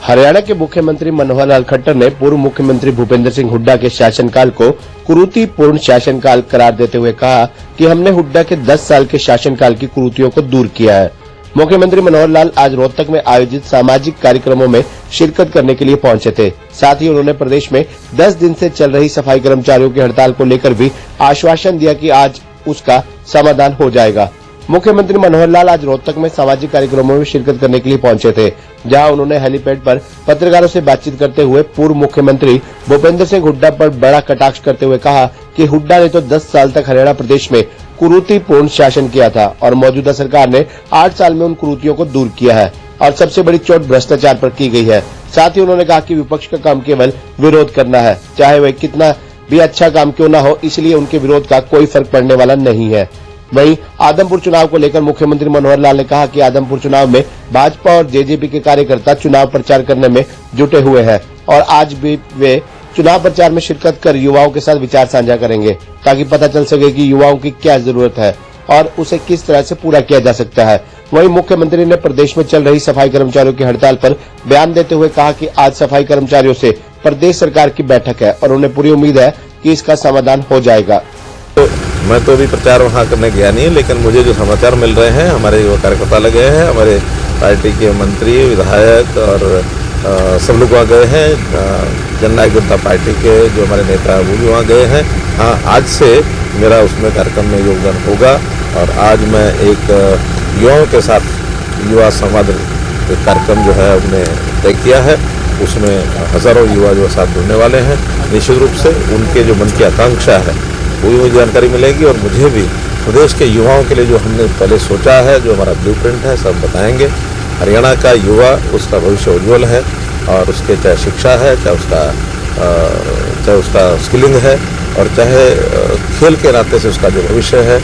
हरियाणा के मुख्यमंत्री मनोहर लाल खट्टर ने पूर्व मुख्यमंत्री भूपेंद्र सिंह हुड्डा के शासनकाल को कुरीतिपूर्ण शासनकाल करार देते हुए कहा कि हमने हुड्डा के 10 साल के शासनकाल की कुरीतियों को दूर किया है। मुख्यमंत्री मनोहर लाल आज रोहतक में आयोजित सामाजिक कार्यक्रमों में शिरकत करने के लिए पहुंचे थे। साथ ही उन्होंने प्रदेश में 10 दिन से चल रही सफाई कर्मचारियों की हड़ताल को लेकर भी आश्वासन दिया कि आज उसका समाधान हो जाएगा। मुख्यमंत्री मनोहर लाल आज रोहतक में सामाजिक कार्यक्रमों में शिरकत करने के लिए पहुंचे थे, जहां उन्होंने हेलीपैड पर पत्रकारों से बातचीत करते हुए पूर्व मुख्यमंत्री भूपेंद्र सिंह हुड्डा पर बड़ा कटाक्ष करते हुए कहा कि हुड्डा ने तो 10 साल तक हरियाणा प्रदेश में कुरीतिपूर्ण शासन किया था और मौजूदा सरकार ने 8 साल में उन कुरीतियों को दूर किया है और सबसे बड़ी चोट भ्रष्टाचार पर की गई है। साथ ही उन्होंने कहा कि विपक्ष का काम केवल विरोध करना है, चाहे वह कितना भी अच्छा काम क्यों न हो, इसलिए उनके विरोध का कोई फर्क पड़ने वाला नहीं है। वहीं आदमपुर चुनाव को लेकर मुख्यमंत्री मनोहर लाल ने कहा कि आदमपुर चुनाव में भाजपा और जेजेपी के कार्यकर्ता चुनाव प्रचार करने में जुटे हुए हैं और आज भी वे चुनाव प्रचार में शिरकत कर युवाओं के साथ विचार साझा करेंगे, ताकि पता चल सके कि युवाओं की क्या जरूरत है और उसे किस तरह से पूरा किया जा सकता है। वहीं मुख्यमंत्री ने प्रदेश में चल रही सफाई कर्मचारियों की हड़ताल पर बयान देते हुए कहा कि आज सफाई कर्मचारियों से प्रदेश सरकार की बैठक है और उन्हें पूरी उम्मीद है कि इसका समाधान हो जाएगा। तो मैं तो अभी प्रचार वहाँ करने गया नहीं, लेकिन मुझे जो समाचार मिल रहे हैं, हमारे युवा कार्यकर्ता लगे हैं, हमारे पार्टी के मंत्री विधायक और सब लोग वहाँ गए हैं। जननायक जनता पार्टी के जो हमारे नेता वो भी वहाँ गए हैं। हाँ, आज से मेरा उसमें कार्यक्रम में योगदान होगा और आज मैं एक युवाओं के साथ युवा संवाद कार्यक्रम जो है उन्हें तय किया है। उसमें हजारों युवा जो साथ जुड़ने वाले हैं। निश्चित रूप से उनके जो मन की आकांक्षा है वही मुझे जानकारी मिलेगी और मुझे भी प्रदेश के युवाओं के लिए जो हमने पहले सोचा है, जो हमारा ब्लूप्रिंट है, सब बताएंगे। हरियाणा का युवा, उसका भविष्य उज्ज्वल है और उसके चाहे शिक्षा है, चाहे उसका स्किलिंग है और चाहे खेल के नाते से उसका जो भविष्य है,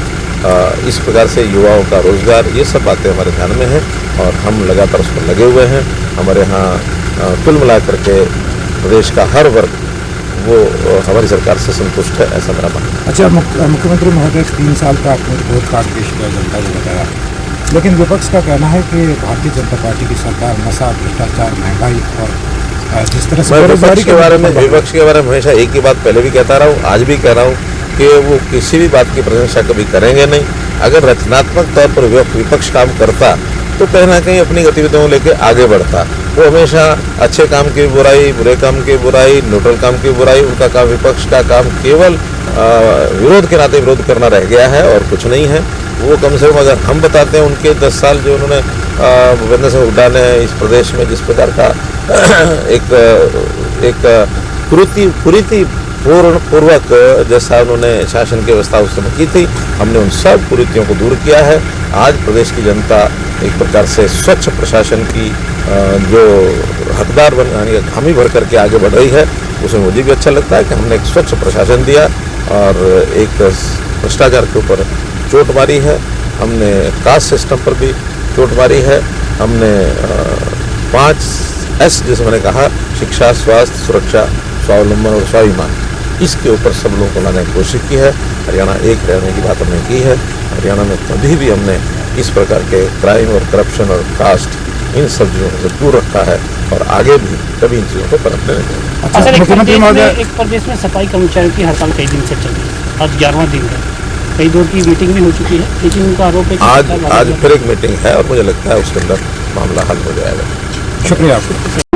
इस प्रकार से युवाओं का रोजगार, ये सब बातें हमारे ध्यान में हैं और हम लगातार उस पर लगे हुए हैं। हमारे यहाँ कुल मिलाकर के प्रदेश का हर वर्ग वो हमारी सरकार से संतुष्ट है, ऐसा मेरा मानना है। अच्छा, मुख्यमंत्री महोदय 3 साल का आपने बहुत कार्ड पेश किया, जनता ने बताया, लेकिन विपक्ष का कहना है कि भारतीय जनता पार्टी की सरकार नशा, भ्रष्टाचार, महंगाई और जिस तरह से विपक्ष के बारे में हमेशा एक ही बात पहले भी कहता रहा हूँ, आज भी कह रहा हूँ कि वो किसी भी बात की प्रशंसा कभी करेंगे नहीं। अगर रचनात्मक तौर पर विपक्ष काम करता तो कहीं ना कहीं अपनी गतिविधियों लेके आगे बढ़ता। वो हमेशा अच्छे काम की बुराई, बुरे काम की बुराई, न्यूट्रल काम की बुराई, उनका काम, विपक्ष का काम केवल विरोध के नाते विरोध करना रह गया है और कुछ नहीं है। वो कम से कम अगर हम बताते हैं उनके 10 साल जो उन्होंने भूपेंद्र सिंह हुड्डा ने इस प्रदेश में जिस प्रकार का एक कुरीतिपूर्वक जैसा उन्होंने शासन की व्यवस्था उस समय की थी, हमने उन सब कुरीतियों को दूर किया है। आज प्रदेश की जनता एक प्रकार से स्वच्छ प्रशासन की जो हकदार यानी हामी भर करके आगे बढ़ रही है, उसमें मुझे भी अच्छा लगता है कि हमने एक स्वच्छ प्रशासन दिया और एक भ्रष्टाचार के ऊपर चोट मारी है। हमने कास्ट सिस्टम पर भी चोट मारी है। हमने 5S जैसे मैंने कहा, शिक्षा, स्वास्थ्य, सुरक्षा, स्वावलंबन और स्वाभिमान, इसके ऊपर सब लोगों को लाने की कोशिश की है। हरियाणा एक रहने की बात हमने की है। हरियाणा में कभी भी हमने इस प्रकार के क्राइम और करप्शन और कास्ट, इन सब चीज़ों से दूर रखा है और आगे भी कभी इन चीज़ों को पनपने नहीं देंगे। अच्छा, एक प्रदेश में सफाई कर्मचारियों की हड़ताल कई दिन से चल रही है, आज 11वां दिन है। कई दौर की मीटिंग भी हो चुकी है, लेकिन उनका आरोप है कि आज फिर एक मीटिंग है और मुझे लगता है उसके अंदर मामला हल हो जाएगा। शुक्रिया आपको।